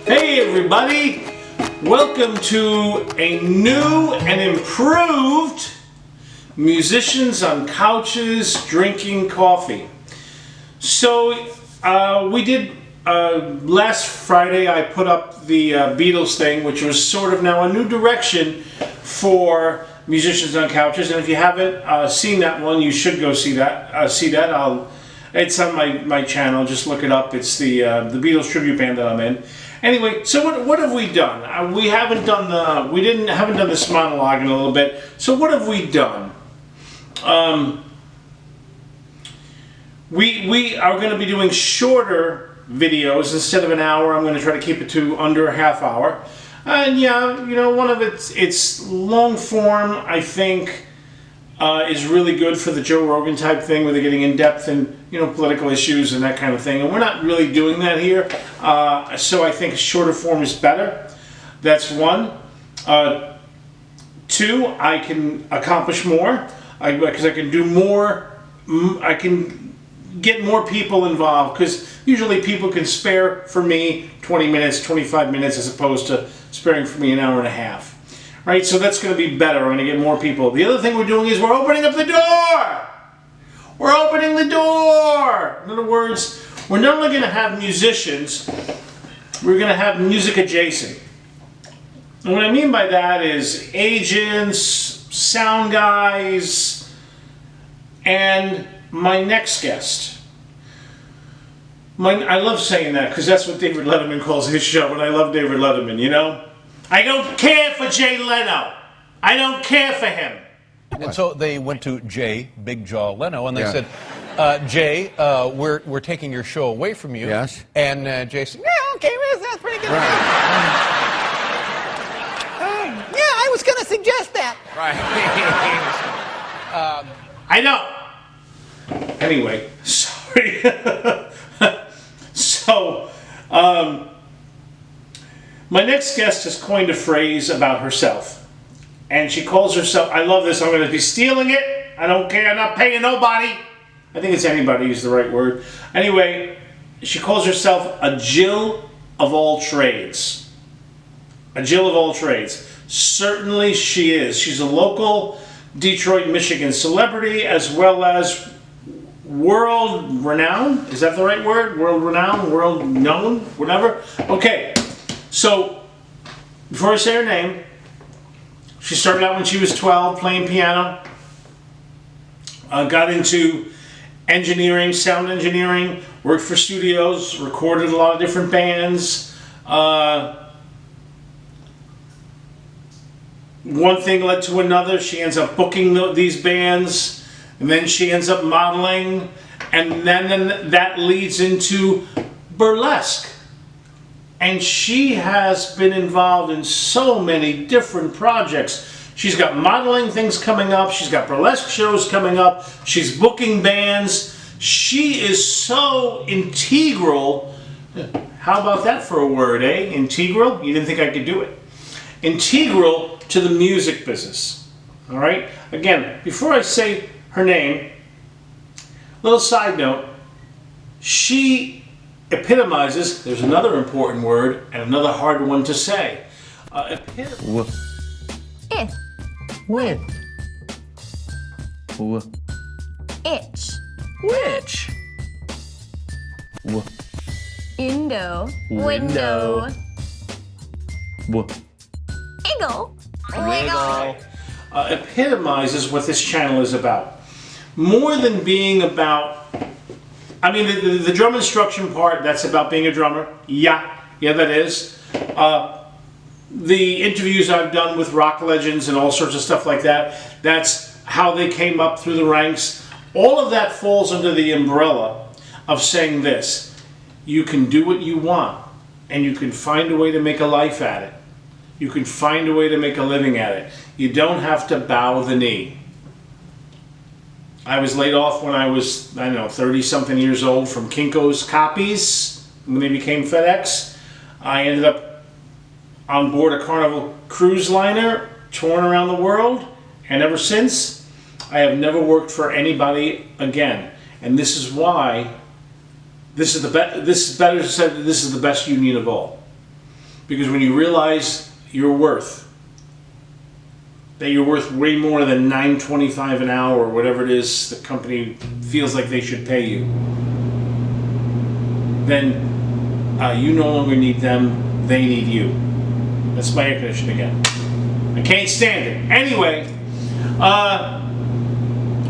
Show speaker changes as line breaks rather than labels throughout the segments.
Hey everybody, welcome to a new and improved Musicians on Couches Drinking Coffee. So we did, last Friday I put up the Beatles thing, which was sort of now a new direction for Musicians on Couches, and if you haven't seen that one, you should go see that. It's on my channel, just look it up. It's the Beatles tribute band that I'm in. Anyway, so what have we done? We haven't done this monologue in a little bit. So what have we done? We are going to be doing shorter videos instead of an hour. I'm going to try to keep it to under a half hour. And yeah, you know, one of it's long form, I think, is really good for the Joe Rogan type thing where they're getting in depth in, you know, political issues and that kind of thing. And we're not really doing that here. So I think shorter form is better. That's one. Two, I can accomplish more because I can do more. I can get more people involved because usually people can spare for me 20 minutes, 25 minutes as opposed to sparing for me an hour and a half. Right, so that's going to be better. We're going to get more people. The other thing we're doing is we're opening up the door. We're opening the door. In other words, we're not only going to have musicians, we're going to have music adjacent. And what I mean by that is agents, sound guys, and my next guest. I love saying that because that's what David Letterman calls his show, and I love David Letterman, you know? I don't care for Jay Leno. I don't care for him.
And so they went to Jay, Big Jaw Leno, and they said, Jay, we're taking your show away from you.
Yes.
And Jay said, yeah, okay, well, that's pretty good.
Right.
Yeah, I was going to suggest that.
Right.
I know. Anyway, sorry. So, my next guest has coined a phrase about herself. And she calls herself, I love this, I'm going to be stealing it. I don't care, I'm not paying nobody. I think it's anybody is the right word. Anyway, she calls herself a Jill of all trades. A Jill of all trades. Certainly she is. She's a local Detroit, Michigan celebrity as well as world renowned. Is that the right word? World renowned? World known? Whatever? Okay. So, before I say her name, she started out when she was 12 playing piano, got into engineering, sound engineering, worked for studios, recorded a lot of different bands. One thing led to another. She ends up booking these bands, and then she ends up modeling, and then that leads into burlesque. And she has been involved in so many different projects. She's got modeling things coming up. She's got burlesque shows coming up. She's booking bands. She is so integral. How about that for a word, eh? Integral? You didn't think I could do it. Integral to the music business. All right? Again, before I say her name, little side note. She epitomizes, there's another important word and another hard one to say.
With.
Itch.
Which?
Indo.
Window.
Iggle.
Wiggle.
Epitomizes what this channel is about. More than being about, I mean, the drum instruction part, that's about being a drummer. Yeah, that is. The interviews I've done with rock legends and all sorts of stuff like that, that's how they came up through the ranks. All of that falls under the umbrella of saying this: you can do what you want, and you can find a way to make a life at it. You can find a way to make a living at it. You don't have to bow the knee. I was laid off when I was, 30-something years old from Kinko's Copies when they became FedEx. I ended up on board a Carnival cruise liner, touring around the world, and ever since, I have never worked for anybody again. And this is why, this is the best union of all. Because when you realize that you're worth way more than $9.25 an hour, or whatever it is the company feels like they should pay you, then you no longer need them, they need you. That's my air conditioner again. I can't stand it. Anyway,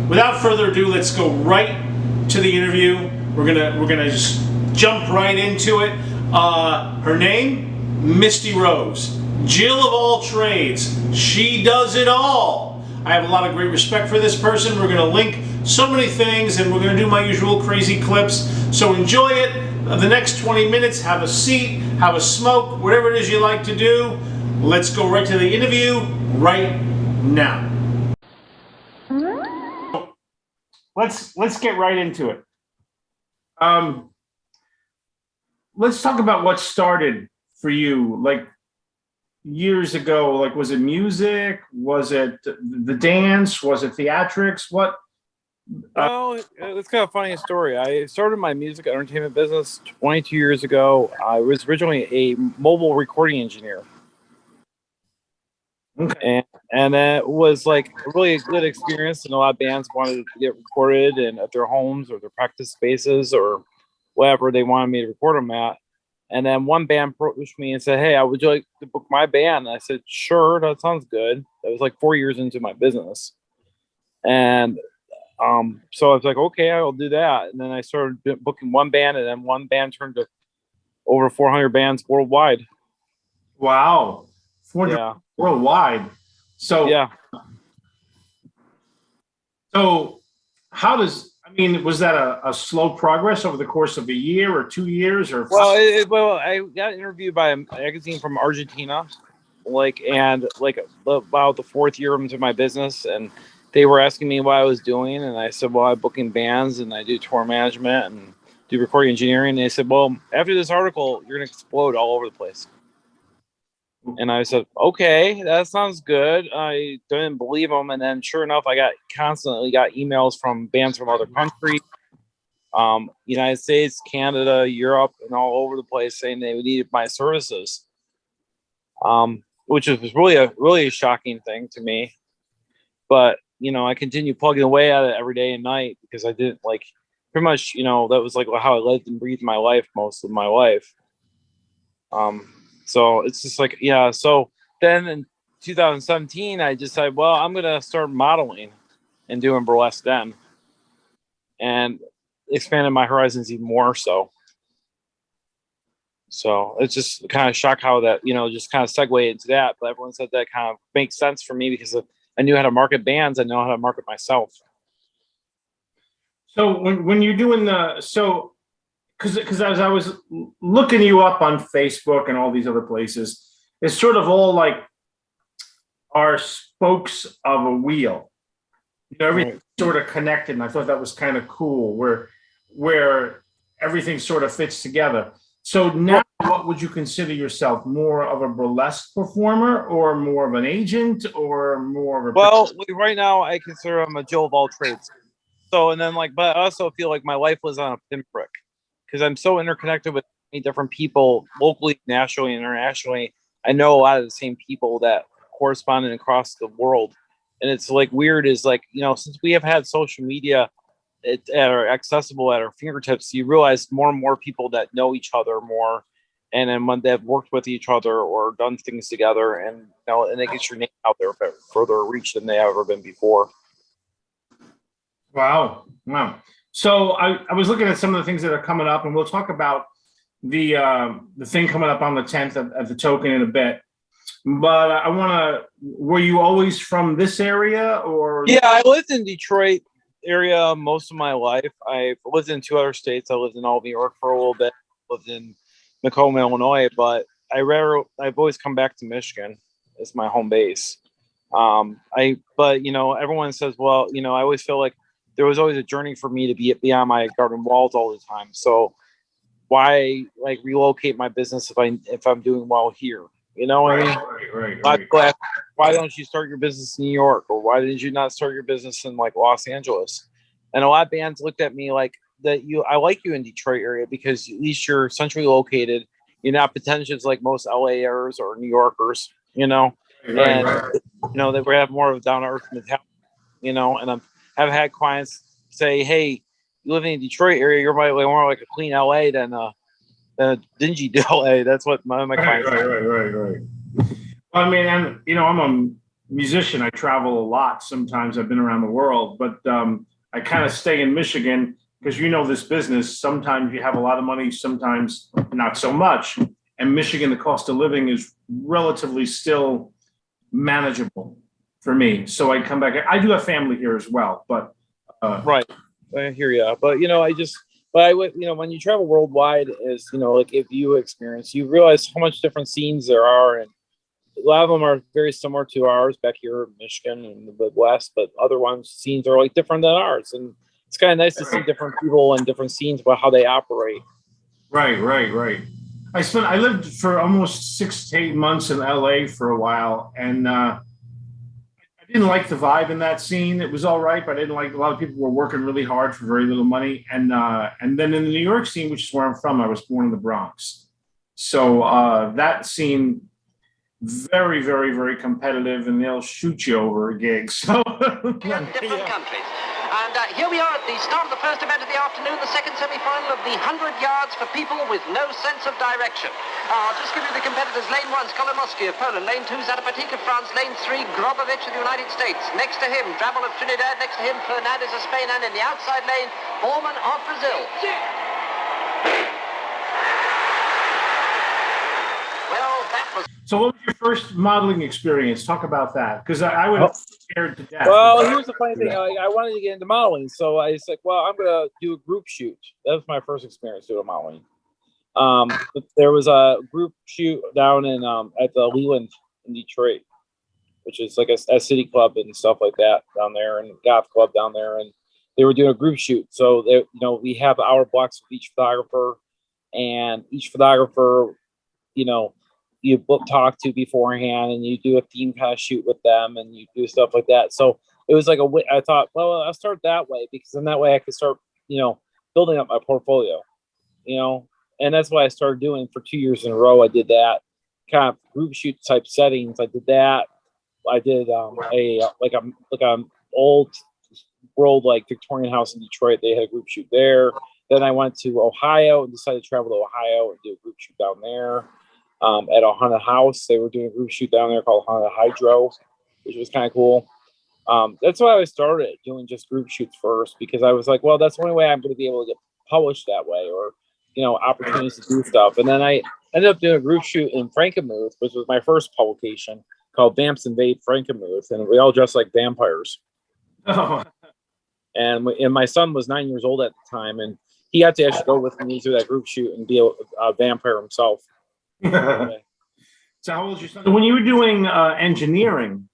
without further ado, let's go right to the interview. We're gonna just jump right into it. Her name, Misty Rose. Jill of all trades. She does it all. I have a lot of great respect for this person. We're gonna link so many things, and we're gonna do my usual crazy clips. So enjoy it. The next 20 minutes, have a seat, have a smoke, whatever it is you like to do. Let's go right to the interview right now. Let's get right into it. Let's talk about what started for you, like years ago. Like, was it music? Was it the dance? Was it theatrics? What?
Well, it's kind of a funny story. I started my music entertainment business 22 years ago. I was originally a mobile recording engineer.
Okay.
And it was like a really good experience, and a lot of bands wanted to get recorded and at their homes or their practice spaces or wherever they wanted me to record them at. And then one band approached me and said, "Hey, I would you like to book my band?" And I said, "Sure, that sounds good." That was like 4 years into my business. And so I was like, "Okay, I'll do that." And then I started booking one band, and then one band turned to over 400 bands worldwide.
Wow. 400
Yeah.
worldwide. So
Yeah.
So how does, I mean, was that a slow progress over the course of a year or 2 years or?
Well, I got interviewed by a magazine from Argentina, about the fourth year into my business, and they were asking me what I was doing, and I said, "Well, I'm booking bands and I do tour management and do recording engineering." And they said, "Well, after this article, you're gonna explode all over the place." And I said, "Okay, that sounds good." I didn't believe them, and then sure enough, I constantly got emails from bands from other countries, United States, Canada, Europe, and all over the place saying they needed my services, which was really a shocking thing to me. But I continued plugging away at it every day and night because I didn't pretty much, that was like how I lived and breathed my life most of my life. So it's just like, yeah. So then in 2017, I decided, well, I'm going to start modeling and doing burlesque then, and expanded my horizons even more. So it's just kind of shocked how that, just kind of segued into that. But everyone said that kind of makes sense for me because I knew how to market bands. I know how to market myself.
So when you're doing because as I was looking you up on Facebook and all these other places, it's sort of all like our spokes of a wheel. Everything's sort of connected, and I thought that was kind of cool, where everything sort of fits together. So now, what would you consider yourself? More of a burlesque performer, or more of an agent, or more of a?
Well, right now I consider I'm a Jill of all trades. So, and then but I also feel like my life was on a pinprick because I'm so interconnected with many different people locally, nationally, internationally. I know a lot of the same people that correspond across the world. And it's weird is since we have had social media accessible at our fingertips, you realize more and more people that know each other more. And then when they've worked with each other or done things together, and and it gets your name out there further reach than they have ever been before.
Wow. So I was looking at some of the things that are coming up, and we'll talk about the thing coming up on the 10th at the Token in a bit. But I want to. Were you always from this area, or?
Yeah, I lived in Detroit area most of my life. I've lived in 2 other states. I lived in Albany, New York for a little bit. Lived in Macomb, Illinois, but I've always come back to Michigan as my home base. But everyone says, well, I always feel like there was always a journey for me to be beyond my garden walls all the time. So why relocate my business if I'm doing well here? Right. Why don't you start your business in New York, or why did you not start your business in Los Angeles? And a lot of bands looked at me like that. I like you in Detroit area because at least you're centrally located. you're not pretentious like most LAers or New Yorkers, you know,
Right,
and
right.
you know that we have more of a down to earth mentality, you know. And I've had clients say, "Hey, you live in the Detroit area, you're more like a clean LA than a dingy LA." That's what my
Right,
clients.
right, right, right, right. I mean, and you know, I'm a musician. I travel a lot. Sometimes I've been around the world, but I kind of stay in Michigan because you know this business. Sometimes you have a lot of money, sometimes not so much. And Michigan, the cost of living is relatively still manageable for me. So I come back. I do have family here as well, but
Right, I hear you, but you know, but I would, you know, when you travel worldwide, is, you know, like if you experience, you realize how much different scenes there are, and a lot of them are very similar to ours back here in Michigan and the Midwest, but other ones scenes are like different than ours, and it's kind of nice to see different people and different scenes about how they operate.
right, right, right. I lived for almost 6 to 8 months in LA for a while, and I didn't like the vibe in that scene. It was all right, but I didn't like, a lot of people were working really hard for very little money. And then in the New York scene, which is where I'm from, I was born in the Bronx. So that scene, very, very, very competitive, and they'll shoot you over a gig. So
different countries. And here we are at the start of the first event of the afternoon, the second semi-final of the 100 yards for people with no sense of direction. I'll just give you the competitors. Lane 1, Skolomoski of Poland. Lane 2, Zarapatik of France. Lane 3, Grobovich of the United States. Next to him, Drabble of Trinidad. Next to him, Fernandez of Spain. And in the outside lane, Borman of Brazil. Well, that was...
So what was your first modeling experience? Talk about that, because I would have scared to death.
Well, here's the funny thing. I wanted to get into modeling, so I was like, well, I'm going to do a group shoot. That was my first experience doing modeling. There was a group shoot down in at the Leland in Detroit, which is like a city club and stuff like that down there, and goth club down there, and they were doing a group shoot. So they, you know, we have hour blocks with each photographer, and each photographer, you know, you talk to beforehand, and you do a theme kind of shoot with them, and you do stuff like that. So it was like I thought, well, I'll start that way, because then that way I could start, you know, building up my portfolio, you know. And that's what I started doing for 2 years in a row. I did that kind of group shoot type settings. I did that. I did a old world like Victorian house in Detroit. They had a group shoot there. Then I went to Ohio and decided to travel to Ohio and do a group shoot down there. At a haunted house, they were doing a group shoot down there called Haunted Hydro, which was kind of cool. That's why I started doing just group shoots first, because I was like, well, that's the only way I'm going to be able to get published that way, or, you know, opportunities to do stuff. And then I ended up doing a group shoot in Frankenmuth, which was my first publication, called Vamps Invade Frankenmuth, and we all dressed like vampires.
Oh.
And my son was 9 years old at the time, and he got to actually go with me to that group shoot and be a vampire himself.
So how old is your son? When you were doing engineering,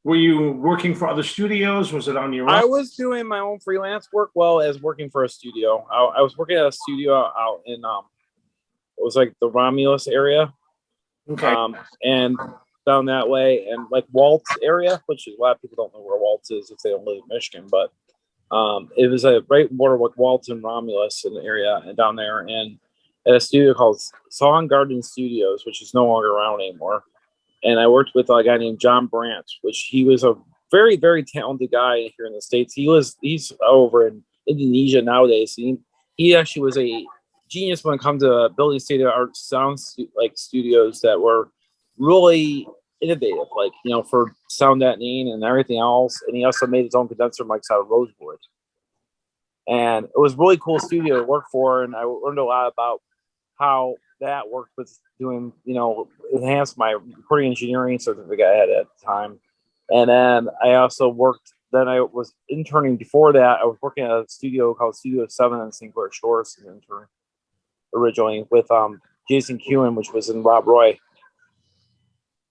were you working for other studios? Was it on your own?
I was doing my own freelance work, well as working for a studio. I was working at a studio out in it was like the Romulus area,
Okay.
and down that way, and like Waltz area, which is a lot of people don't know where Waltz is if they don't live in Michigan, but it was a right border with Waltz and Romulus in the area, and down there, and at a studio called Song Garden Studios, which is no longer around anymore. And I worked with a guy named John Brandt, which he was a very, very talented guy here in the States. He's over in Indonesia nowadays. He actually was a genius when it comes to building state-of-the-art sound studios that were really innovative, like, you know, for sound deadening and everything else. And he also made his own condenser mics out of rosewood. And it was a really cool studio to work for, and I learned a lot about how that worked with doing, you know, enhanced my recording engineering certificate I had at the time. And then I also then I was interning before that. I was working at a studio called Studio 7 in St. Clair Shores as an intern originally with Jason Kewen, which was in Rob Roy.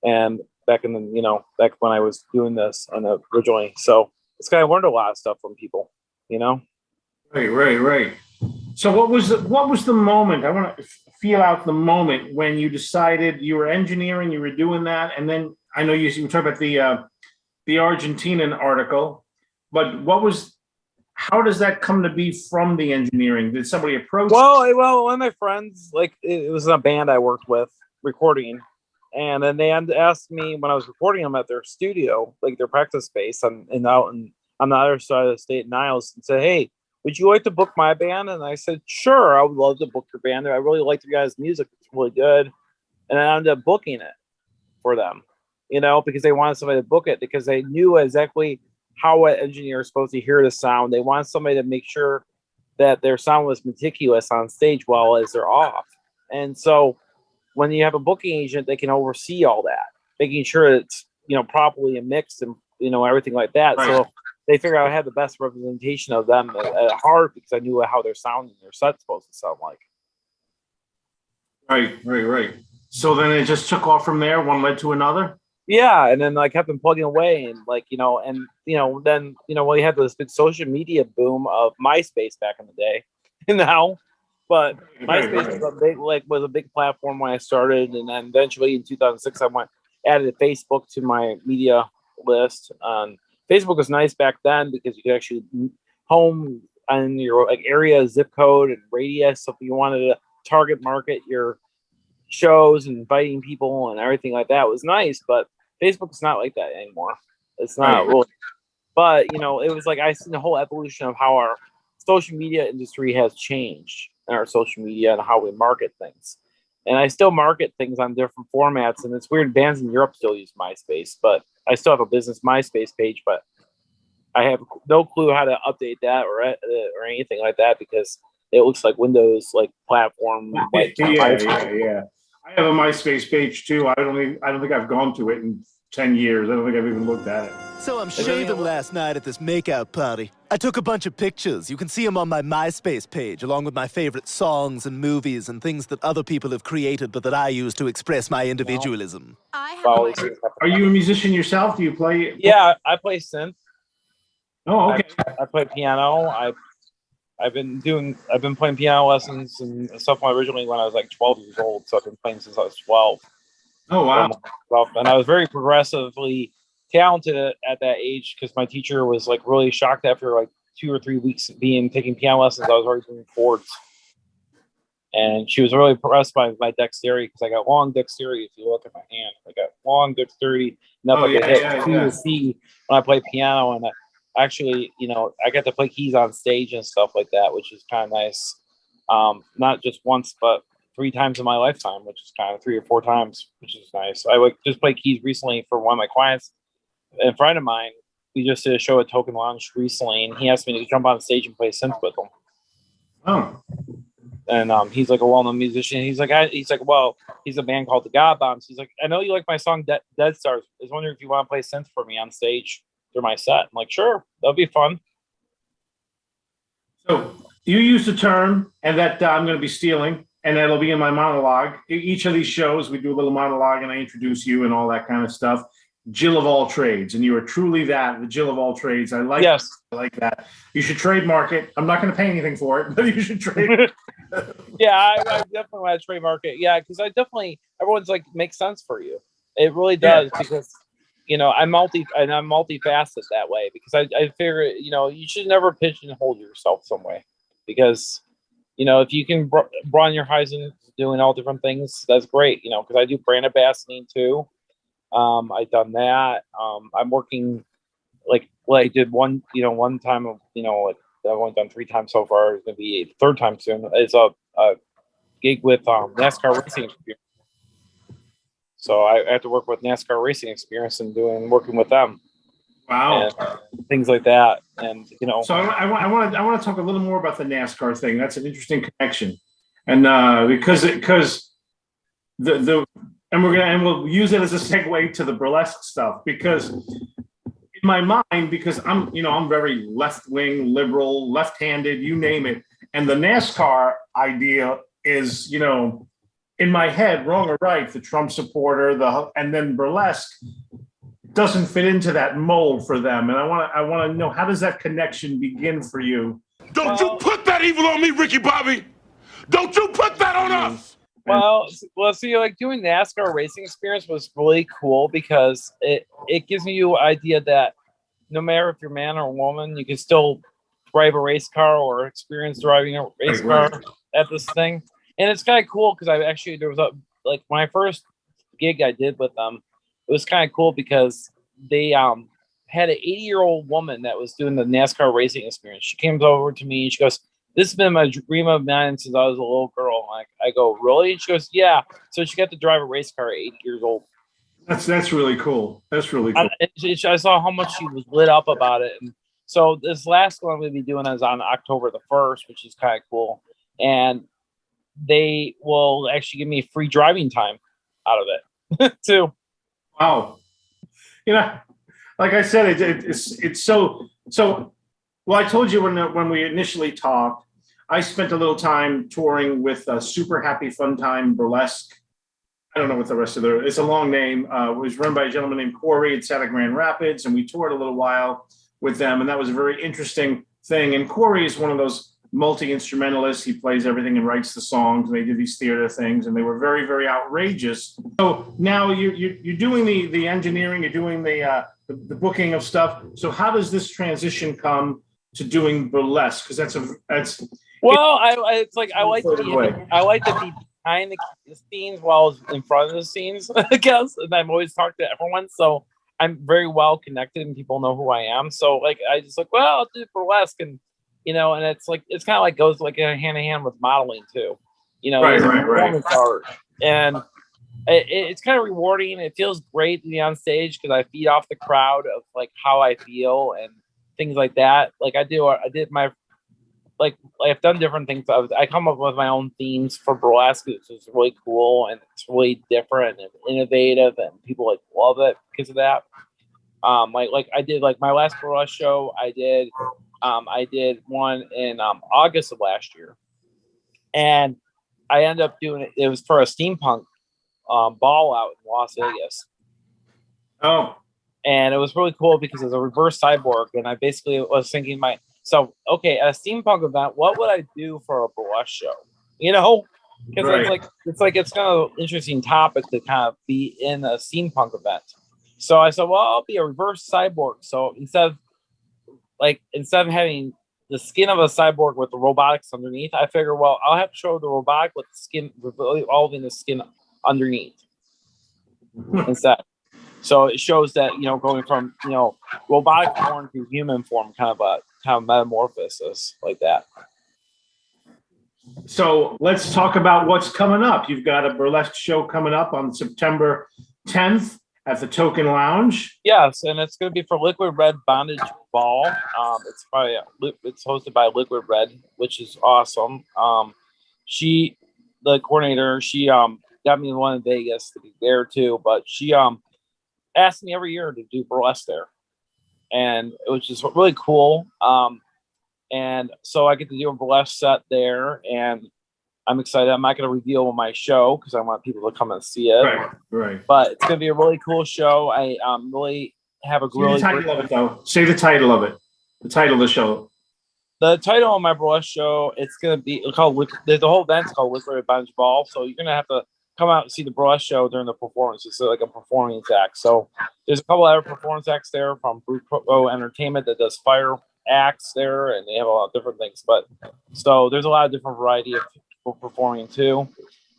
And back when I was doing this originally. So it's kind of learned a lot of stuff from people, you know?
Right. So what was the moment? I want to feel out the moment when you decided you were engineering, you were doing that, and then I know you were talking about the Argentinian article, but how does that come to be from the engineering? Did somebody approach?
Well, one of my friends, like it was a band I worked with recording, and then they asked me when I was recording them at their studio, like their practice space, out on the other side of the state in Niles, and said, "Hey, would you like to book my band?" And I said, "Sure, I would love to book your band. I really liked your guys' music; it's really good." And I ended up booking it for them, because they wanted somebody to book it because they knew exactly how an engineer is supposed to hear the sound. They want somebody to make sure that their sound was meticulous on stage while as they're off. And so when you have a booking agent, they can oversee all that, making sure it's, properly mixed and, everything like that.
Right.
So they figured out I had the best representation of them at heart because I knew how their sound and their set's supposed to sound like.
Right. So then it just took off from there. One led to another.
Yeah, and then I kept on plugging away, and then we had this big social media boom of MySpace back in the day, but MySpace was a big platform when I started, and then eventually in 2006 I added Facebook to my media list. Facebook was nice back then because you could actually home on your area, zip code, and radius. So if you wanted to target market your shows and inviting people and everything like that was nice, but Facebook's not like that anymore. It's not really. But it was like I seen the whole evolution of how our social media industry has changed and our social media and how we market things. And I still market things on different formats, and it's weird, bands in Europe still use MySpace, but I still have a business MySpace page, but I have no clue how to update that or anything like that because it looks like Windows platform.
Yeah. I have a MySpace page too. I don't think I've gone to it in 10 years. I don't think I've even looked at it.
So I'm shaving last night at this makeout party. I took a bunch of pictures. You can see them on my MySpace page, along with my favorite songs and movies and things that other people have created, but that I use to express my individualism.
Are you a musician yourself? Do you play?
Yeah, I play synth.
Oh, okay.
I play piano. I've been playing piano lessons and stuff originally when I was 12 years old. So I've been playing since I was 12.
Oh, wow.
And I was very progressively talented at that age because my teacher was really shocked after 2 or 3 weeks of taking piano lessons. I was already doing chords. And she was really impressed by my dexterity because I got long dexterity. If you look at my hand, I got long dexterity enough to hit C to C when I play piano. And actually, I got to play keys on stage and stuff like that, which is kind of nice. Not just once, but 3 times in my lifetime, which is kind of 3 or 4 times, which is nice. I just played keys recently for one of my clients. A friend of mine, we just did a show at Token Lounge recently, and he asked me to jump on stage and play synth with him.
Oh.
And he's a well-known musician. He's well, he's a band called the God Bombs. He's like, I know you like my song Dead Stars. I was wondering if you want to play synth for me on stage through my set. I'm like, sure, that'll be fun.
So you used a term, and that I'm going to be stealing, and that'll be in my monologue. Each of these shows, we do a little monologue, and I introduce you and all that kind of stuff. Jill of all trades, and you are truly the Jill of all trades. I like that. You should trademark it. I'm not going to pay anything for it, but you should trade it.
Yeah, I definitely want to trademark it. Yeah, because everyone's makes sense for you. It really does because I'm multifaceted that way because I figure you should never pigeonhole yourself some way because if you can broaden your horizons doing all different things, that's great. Because I do brand ambassading too. I've done that. I'm working I did one time of I've only done 3 times so far. It's gonna be a 3rd time soon. It's a gig with NASCAR Racing Experience. So I have to work with NASCAR Racing Experience and working with them.
Wow.
And things like that, and
So I want to talk a little more about the NASCAR thing. That's an interesting connection, and because we'll use it as a segue to the burlesque stuff because in my mind, because I'm very left-wing, liberal, left-handed, you name it, and the NASCAR idea is in my head, wrong or right, the Trump supporter, and then burlesque doesn't fit into that mold for them, and I want to know, how does that connection begin for you?
Don't you put that evil on me, Ricky Bobby! Don't you put that on us!
Well, see, doing NASCAR Racing Experience was really cool because it gives you an idea that no matter if you're man or woman, you can still drive a race car or experience driving a race car at this thing. And it's kind of cool because there was like my first gig I did with them, it was kind of cool because they had an 80-year-old woman that was doing the NASCAR racing experience. She came over to me and she goes, "This has been my dream of mine since I was a little girl." I go, "Really?" And she goes, "Yeah." So she got to drive a race car at 80 years old.
That's really cool. That's really cool.
I saw how much she was lit up about it. And so this last one I'm going to be doing is on October the 1st, which is kind of cool. And they will actually give me free driving time out of it too.
Wow. You know, like I said, it's so. Well, I told you when we initially talked, I spent a little time touring with Super Happy Fun Time Burlesque. I don't know what the rest of it's a long name. It was run by a gentleman named Corey at Santa Grand Rapids, and we toured a little while with them, and that was a very interesting thing. And Corey is one of those multi-instrumentalists. He plays everything and writes the songs, and they do these theater things, and they were very, very outrageous. So now you're doing the engineering, you're doing the booking of stuff. So how does this transition come to doing burlesque? Because that's
well, I like to be behind the scenes while I was in front of the scenes, I guess. And I'm always talking to everyone, so I'm very well connected and people know who I am. So like I just like, well, I'll do burlesque, and you know, and it's kind of like goes like hand in hand with modeling too. You know,
right.
Art. And it's kind of rewarding. It feels great to be on stage because I feed off the crowd of like how I feel and things like that. Like I've done different things. I come up with my own themes for burlesque, which is really cool and it's really different and innovative, and people like love it because of that. Like I did like my last burlesque show. I did one in August of last year, and I ended up doing it. It was for a steampunk ball out in Las Vegas.
Oh,
and it was really cool because it was a reverse cyborg, and I basically was thinking at a steampunk event, what would I do for a burlesque show? You know, because it's kind of an interesting topic to kind of be in a steampunk event. So I said, well, I'll be a reverse cyborg. So instead of having the skin of a cyborg with the robotics underneath, I figure, well, I'll have to show the robotic with the skin, revolving the skin underneath instead. So it shows that, you know, going from, you know, robotic form to human form, kind of metamorphosis like that.
So let's talk about what's coming up. You've got a burlesque show coming up on September 10th at the Token Lounge.
Yes, and it's going to be for Liquid Red Bondage Ball. It's hosted by Liquid Red, which is awesome. The coordinator, she got me one in Vegas to be there too, but she asked me every year to do burlesque there, and it was just really cool. And so I get to do a burlesque set there, and I'm excited. I'm not going to reveal my show because I want people to come and see it.
Right.
But it's going to be a really cool show. I really have a really.
Say the title of it, though. Say the title of it. The title of the show.
The title of my burlesque show, it's going to be called. The whole event's called Liquid Bondage Ball. So you're going to have to come out and see the burlesque show during the performance. It's like a performance act. So there's a couple other performance acts there from Brute Pro Entertainment that does fire acts there, and they have a lot of different things. But so there's a lot of different variety of people performing too.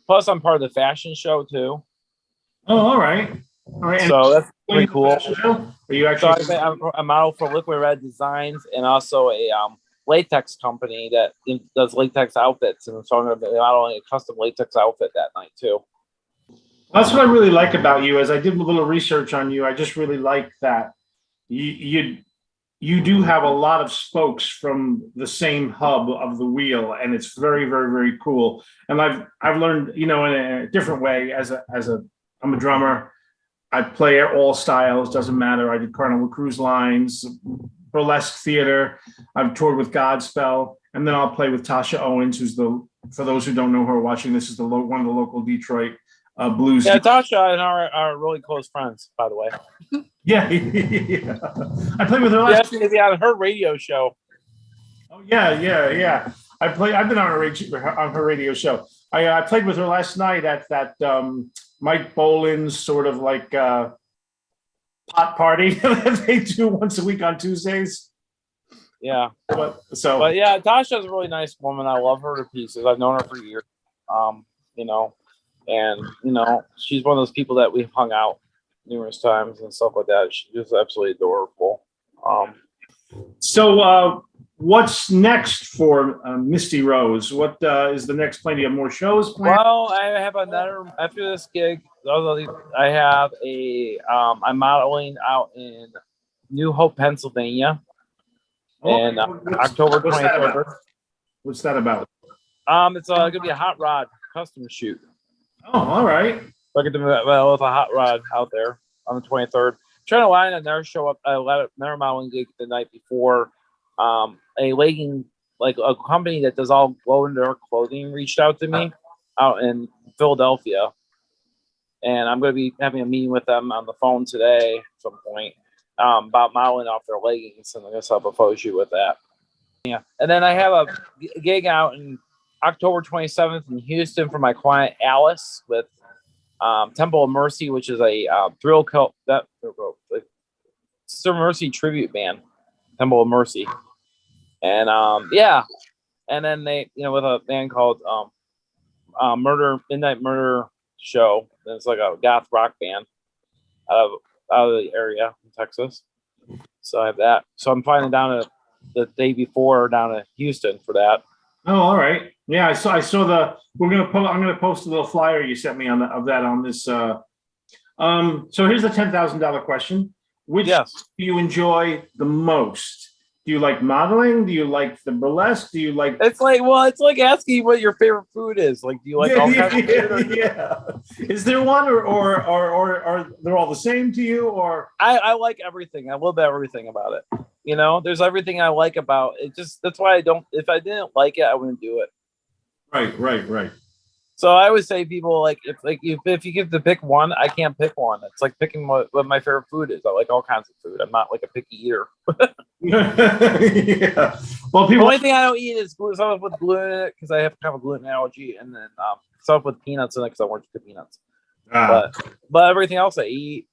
Plus, I'm part of the fashion show too.
Oh, all right.
So that's pretty cool.
Are you actually?
So I'm a model for Liquid Red Designs and also a latex company that does latex outfits, and so I'm going to be modeling a custom latex outfit that night too.
That's what I really like about you. As I did a little research on you, I just really like that you do have a lot of spokes from the same hub of the wheel, and it's very, very, very cool. And I've learned, you know, in a different way. I'm a drummer. I play all styles. Doesn't matter. I did Carnival Cruise Lines, burlesque theater. I've toured with Godspell, and then I'll play with Tasha Owens, who's for those who don't know who are watching, this is one of the local Detroit blues.
Yeah, Tasha and I are really close friends, by the way.
Yeah. I played with her last.
She asked me to be on her radio show.
Oh yeah. I've been on her radio show. I played with her last night at that Mike Boland's sort of like pot party that they do once a week on Tuesdays.
Yeah.
But
yeah, Tasha's a really nice woman. I love her to pieces. I've known her for years. You know, and you know, she's one of those people that we've hung out numerous times and stuff like that. She's just absolutely adorable.
What's next for Misty Rose? What is the next plan? Do you have more shows planned?
Well, I have another after this gig. I have I'm modeling out in New Hope, Pennsylvania, in October 23rd.
What's that about?
It's gonna be a hot rod custom shoot.
Oh, all right.
So I get to with a hot rod out there on the 23rd. Trying to line another show up, another modeling gig the night before. A legging, like a company that does all glow in the dark clothing, reached out to me out in Philadelphia, and I'm going to be having a meeting with them on the phone today at some point about modeling off their leggings, and I'm going to set up a photo shoot with that. Yeah, and then I have a gig out in October 27th in Houston for my client Alice with Temple of Mercy, which is a thrill cult Sister Mercy tribute band, Temple of Mercy, and and then they with a band called Midnight Murder Show. It's like a goth rock band out of the area in Texas. So I have that. So I'm flying down the day before down to Houston for that.
Oh, all right. Yeah, I saw the. I'm gonna post a little flyer you sent me of that on this. So here's the $10,000 question. Which do you enjoy the most? Do you like modeling? Do you like the burlesque? Do you like?
It's like asking what your favorite food is. Like, do you like all kinds of food?
Yeah. Is there one, or they're all the same to you? Or
I like everything. I love everything about it. There's everything I like about it. That's why I don't. If I didn't like it, I wouldn't do it.
Right.
So I would say people if you give to pick one, I can't pick one. It's like picking what my favorite food is. I like all kinds of food. I'm not like a picky eater.
Yeah. Well,
the only thing I don't eat is stuff with gluten in it because I have kind of a gluten allergy, and then stuff with peanuts in it because I want to peanuts. But everything else I eat.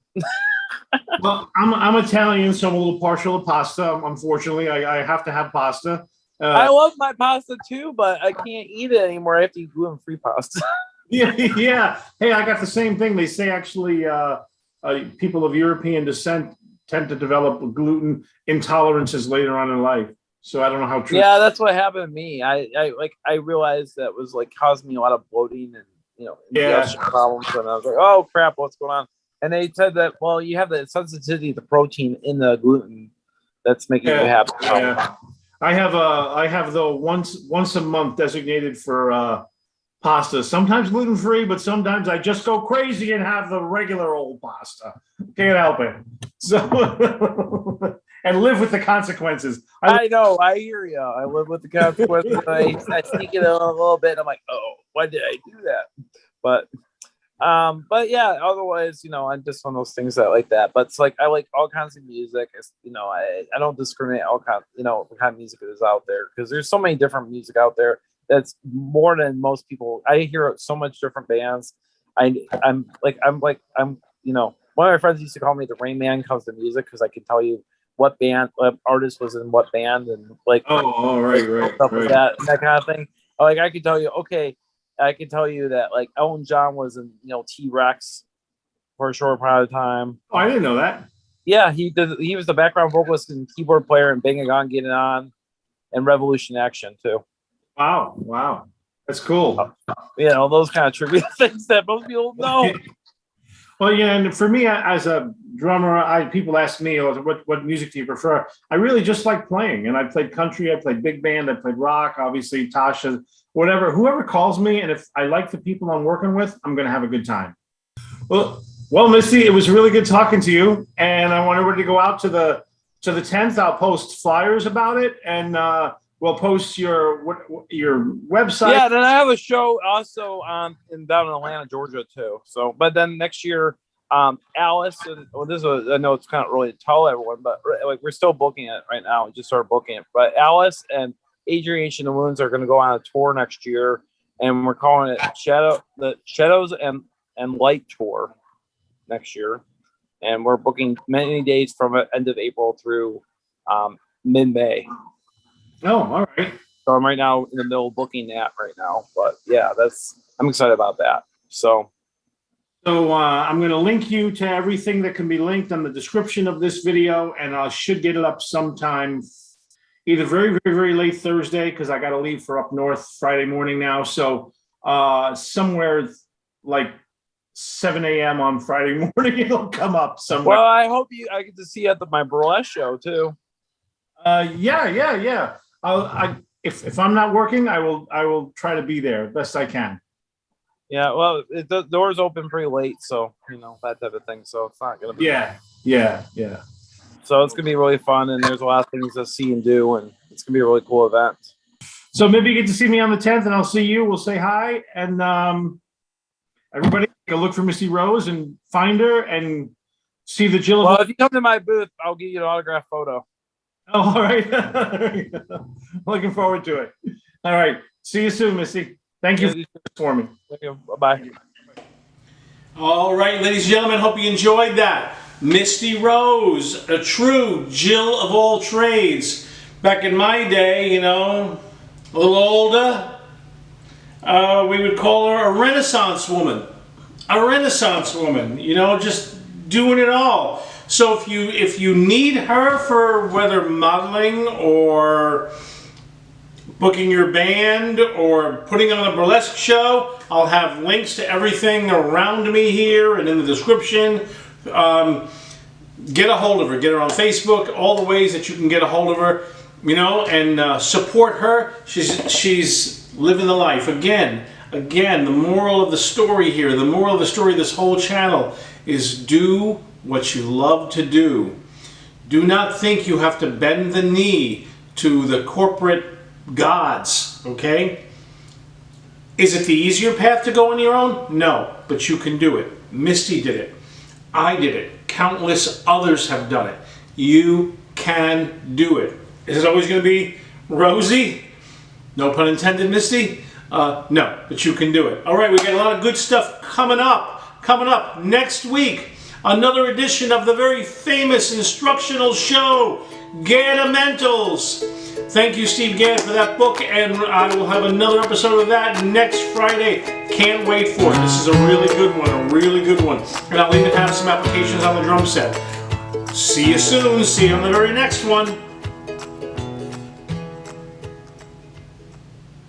Well, I'm Italian, so I'm a little partial to pasta. Unfortunately, I have to have pasta.
I love my pasta too, but I can't eat it anymore. I have to eat gluten-free pasta.
Yeah. Hey, I got the same thing. They say actually people of European descent tend to develop gluten intolerances later on in life. So I don't know how true.
Yeah, that's what happened to me. I realized that was like caused me a lot of bloating and indigestion problems, and I was like, oh crap, what's going on? And they said that you have the sensitivity to protein in the gluten that's making you happy.
Yeah. I have though once a month designated for pasta. Sometimes gluten free, but sometimes I just go crazy and have the regular old pasta. Can't help it. So and live with the consequences.
I know. I hear you. I live with the consequences. I sneak it a little bit. And I'm like, oh, why did I do that? But yeah, otherwise, I'm just one of those things that like that. But it's like I like all kinds of music. I don't discriminate all kinds, the kind of music that is out there because there's so many different music out there that's more than most people. I hear so much different bands. I'm one of my friends used to call me the Rain Man comes to music because I can tell you what artist was in what band and right, stuff like that kind of thing. Like I could tell you, I can tell you that like Elton John was in T-Rex for a short period of time.
Oh, I didn't know that.
Yeah, he was the background vocalist and keyboard player in Bang On Get It On and Revolution Action too.
Wow. That's cool.
Those kind of trivia things that most people know.
Well, yeah, and for me as a drummer, people ask me, what music do you prefer? I really just like playing, and I played country, I played big band, I played rock, obviously Tasha, whoever calls me, and if I like the people I'm working with, I'm going to have a good time. Well, Misty, it was really good talking to you, and I want everybody to go out to the 10th. I'll post flyers about it, and we'll post your website.
Yeah, then I have a show also down in Atlanta, Georgia too. So, but then next year, Alice. I know it's kind of early to tell everyone, but like we're still booking it right now. We just started booking it. But Alice and Adrian and the Wounds are going to go on a tour next year, and we're calling it the Shadows and Light Tour next year, and we're booking many days from end of April through mid-May.
Oh, all right.
So I'm right now in the middle of booking that right now. But yeah, I'm excited about that. So
I'm going to link you to everything that can be linked on the description of this video, and I should get it up sometime, either very, very, very late Thursday, because I got to leave for up north Friday morning now. So somewhere like 7 a.m. on Friday morning, it'll come up somewhere.
well, I hope I get to see you at my burlesque show too.
Yeah. If I'm not working, I will try to be there best I can.
Yeah, well, the doors open pretty late, so that type of thing. So it's not gonna be.
Yeah.
So it's gonna be really fun, and there's a lot of things to see and do, and it's gonna be a really cool event.
So maybe you get to see me on the 10th, and I'll see you. We'll say hi, and everybody take a look for Misty Rose and find her and see the Jill.
Well, if you come to my booth, I'll give you an autograph photo.
Oh, all right. Looking forward to it. All right. See you soon, Misty. Thank you for me.
Thank you. Bye-bye.
All right, ladies and gentlemen, hope you enjoyed that. Misty Rose, a true Jill of all trades. Back in my day, a little older, we would call her a Renaissance woman. A Renaissance woman, just doing it all. So if you need her for whether modeling or booking your band or putting on a burlesque show, I'll have links to everything around me here and in the description. Get a hold of her. Get her on Facebook. All the ways that you can get a hold of her, and support her. She's living the life. Again, the moral of the story here, the moral of the story of this whole channel is do what you love to do. Do not think you have to bend the knee to the corporate gods, okay? Is it the easier path to go on your own? No, but you can do it. Misty did it. I did it. Countless others have done it. You can do it. Is it always going to be rosy? No pun intended, Misty? No, but you can do it. All right, we got a lot of good stuff coming up. Coming up next week, another edition of the very famous instructional show, Gadamentals. Thank you, Steve Gadd, for that book, and I will have another episode of that next Friday. Can't wait for it. This is a really good one, and I'll even have some applications on the drum set. See you soon. See you on the very next one.